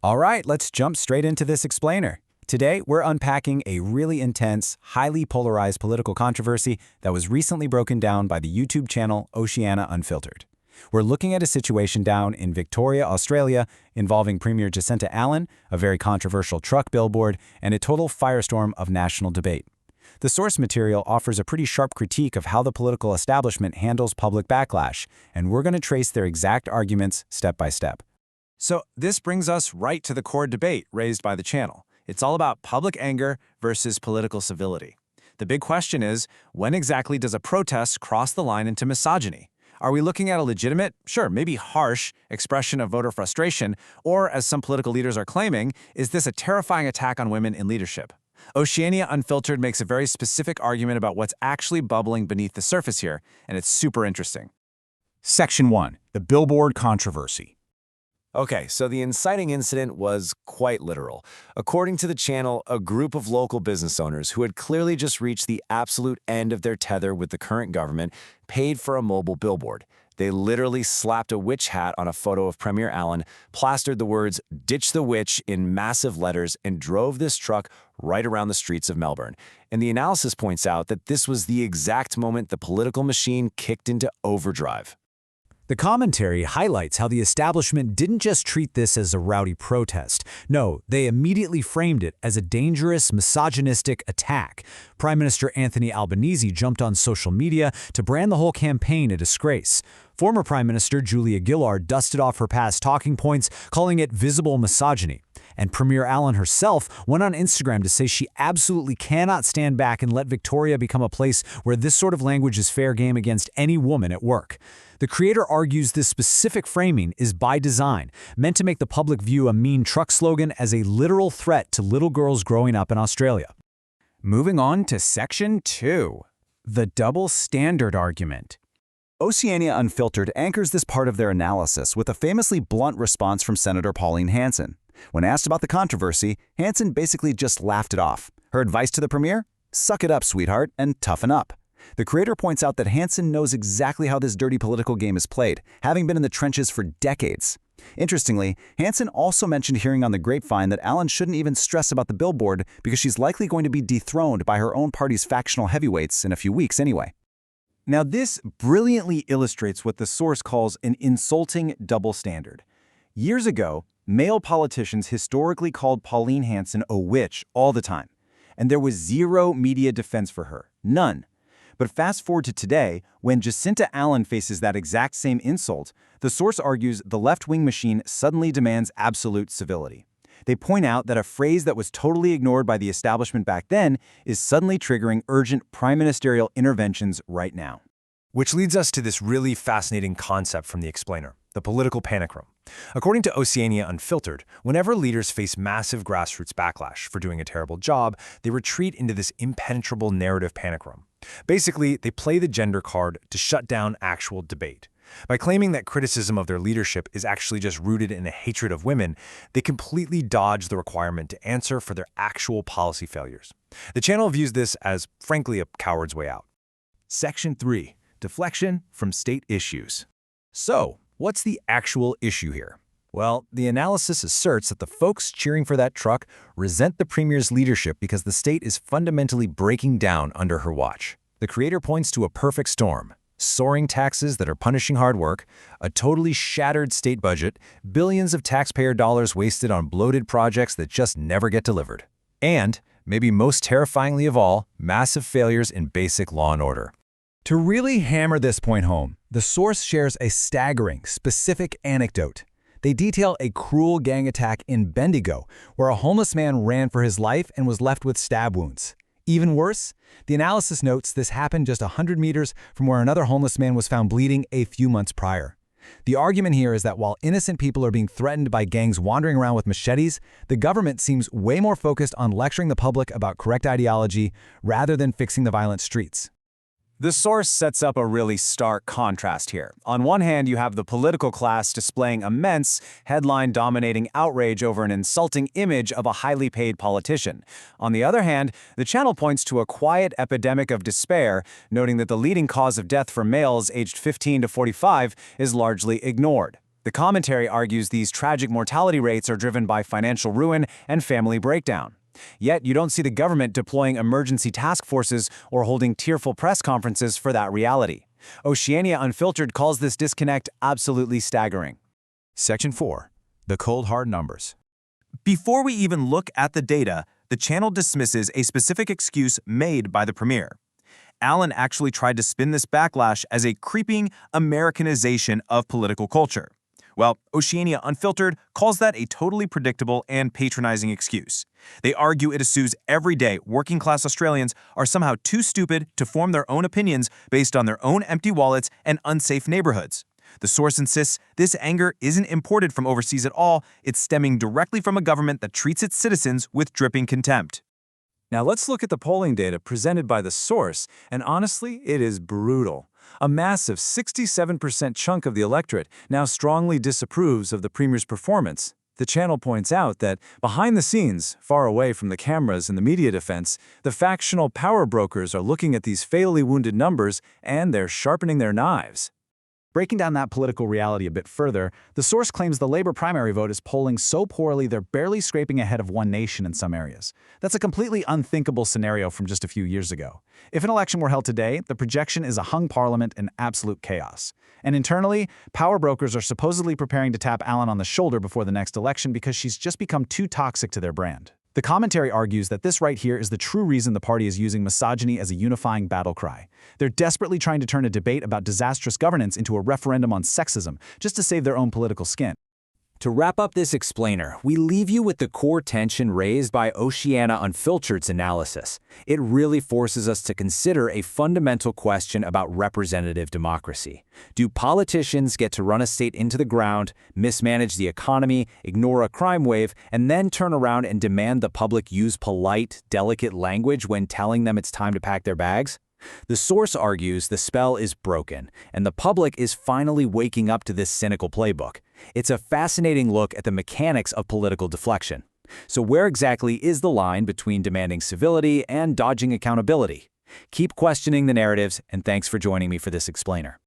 All right, let's jump straight into this explainer. Today, we're unpacking a really intense, highly polarized political controversy that was recently broken down by the YouTube channel Oceania Unfiltered. We're looking at a situation down in Victoria, Australia, involving Premier Jacinta Allan, a very controversial truck billboard, and a total firestorm of national debate. The source material offers a pretty sharp critique of how the political establishment handles public backlash, and we're going to trace their exact arguments step by step. So this brings us right to the core debate raised by the channel. It's all about public anger versus political civility. The big question is, when exactly does a protest cross the line into misogyny? Are we looking at a legitimate, sure, maybe harsh, expression of voter frustration, or, as some political leaders are claiming, is this a terrifying attack on women in leadership? Oceania Unfiltered makes a very specific argument about what's actually bubbling beneath the surface here, and it's super interesting. Section 1. The Billboard Controversy. Okay, so the inciting incident was quite literal. According to the channel, a group of local business owners who had clearly just reached the absolute end of their tether with the current government paid for a mobile billboard. They literally slapped a witch hat on a photo of Premier Allan, plastered the words "Ditch the Witch" in massive letters, and drove this truck right around the streets of Melbourne. And the analysis points out that this was the exact moment the political machine kicked into overdrive. The commentary highlights how the establishment didn't just treat this as a rowdy protest. No, they immediately framed it as a dangerous, misogynistic attack. Prime Minister Anthony Albanese jumped on social media to brand the whole campaign a disgrace. Former Prime Minister Julia Gillard dusted off her past talking points, calling it visible misogyny. And Premier Allan herself went on Instagram to say she absolutely cannot stand back and let Victoria become a place where this sort of language is fair game against any woman at work. The creator argues this specific framing is by design, meant to make the public view a mean truck slogan as a literal threat to little girls growing up in Australia. Moving on to Section 2. The double standard argument. Oceania Unfiltered anchors this part of their analysis with a famously blunt response from Senator Pauline Hanson. When asked about the controversy, Hanson basically just laughed it off. Her advice to the premier? Suck it up, sweetheart, and toughen up. The creator points out that Hanson knows exactly how this dirty political game is played, having been in the trenches for decades. Interestingly, Hanson also mentioned hearing on the grapevine that Allan shouldn't even stress about the billboard because she's likely going to be dethroned by her own party's factional heavyweights in a few weeks anyway. Now, this brilliantly illustrates what the source calls an insulting double standard. Years ago, male politicians historically called Pauline Hanson a witch all the time, and there was zero media defense for her, none. But fast forward to today, when Jacinta Allan faces that exact same insult, the source argues the left-wing machine suddenly demands absolute civility. They point out that a phrase that was totally ignored by the establishment back then is suddenly triggering urgent prime ministerial interventions right now. Which leads us to this really fascinating concept from the explainer, the political panic room. According to Oceania Unfiltered, whenever leaders face massive grassroots backlash for doing a terrible job, they retreat into this impenetrable narrative panic room. Basically, they play the gender card to shut down actual debate. By claiming that criticism of their leadership is actually just rooted in a hatred of women, they completely dodge the requirement to answer for their actual policy failures. The channel views this as, frankly, a coward's way out. Section 3. Deflection from state issues. So, what's the actual issue here? Well, the analysis asserts that the folks cheering for that truck resent the premier's leadership because the state is fundamentally breaking down under her watch. The creator points to a perfect storm: soaring taxes that are punishing hard work, a totally shattered state budget, billions of taxpayer dollars wasted on bloated projects that just never get delivered, and, maybe most terrifyingly of all, massive failures in basic law and order. To really hammer this point home, the source shares a staggering, specific anecdote. They detail a cruel gang attack in Bendigo, where a homeless man ran for his life and was left with stab wounds. Even worse, the analysis notes this happened just 100 meters from where another homeless man was found bleeding a few months prior. The argument here is that while innocent people are being threatened by gangs wandering around with machetes, the government seems way more focused on lecturing the public about correct ideology rather than fixing the violent streets. The source sets up a really stark contrast here. On one hand, you have the political class displaying immense, headline-dominating outrage over an insulting image of a highly paid politician. On the other hand, the channel points to a quiet epidemic of despair, noting that the leading cause of death for males aged 15 to 45 is largely ignored. The commentary argues these tragic mortality rates are driven by financial ruin and family breakdown. Yet you don't see the government deploying emergency task forces or holding tearful press conferences for that reality. Oceania Unfiltered calls this disconnect absolutely staggering. Section 4. The cold hard numbers. Before we even look at the data, the channel dismisses a specific excuse made by the Premier. Allan actually tried to spin this backlash as a creeping Americanization of political culture. Well, Oceania Unfiltered calls that a totally predictable and patronizing excuse. They argue it assumes everyday working-class Australians are somehow too stupid to form their own opinions based on their own empty wallets and unsafe neighborhoods. The source insists this anger isn't imported from overseas at all, it's stemming directly from a government that treats its citizens with dripping contempt. Now let's look at the polling data presented by the source, and honestly, it is brutal. A massive 67% chunk of the electorate now strongly disapproves of the Premier's performance. The channel points out that behind the scenes, far away from the cameras and the media defense, the factional power brokers are looking at these fatally wounded numbers and they're sharpening their knives. Breaking down that political reality a bit further, the source claims the Labour primary vote is polling so poorly they're barely scraping ahead of One Nation in some areas. That's a completely unthinkable scenario from just a few years ago. If an election were held today, the projection is a hung parliament and absolute chaos. And internally, power brokers are supposedly preparing to tap Allan on the shoulder before the next election because she's just become too toxic to their brand. The commentary argues that this right here is the true reason the party is using misogyny as a unifying battle cry. They're desperately trying to turn a debate about disastrous governance into a referendum on sexism, just to save their own political skin. To wrap up this explainer, we leave you with the core tension raised by Oceania Unfiltered's analysis. It really forces us to consider a fundamental question about representative democracy. Do politicians get to run a state into the ground, mismanage the economy, ignore a crime wave, and then turn around and demand the public use polite, delicate language when telling them it's time to pack their bags? The source argues the spell is broken, and the public is finally waking up to this cynical playbook. It's a fascinating look at the mechanics of political deflection. So where exactly is the line between demanding civility and dodging accountability? Keep questioning the narratives, and thanks for joining me for this explainer.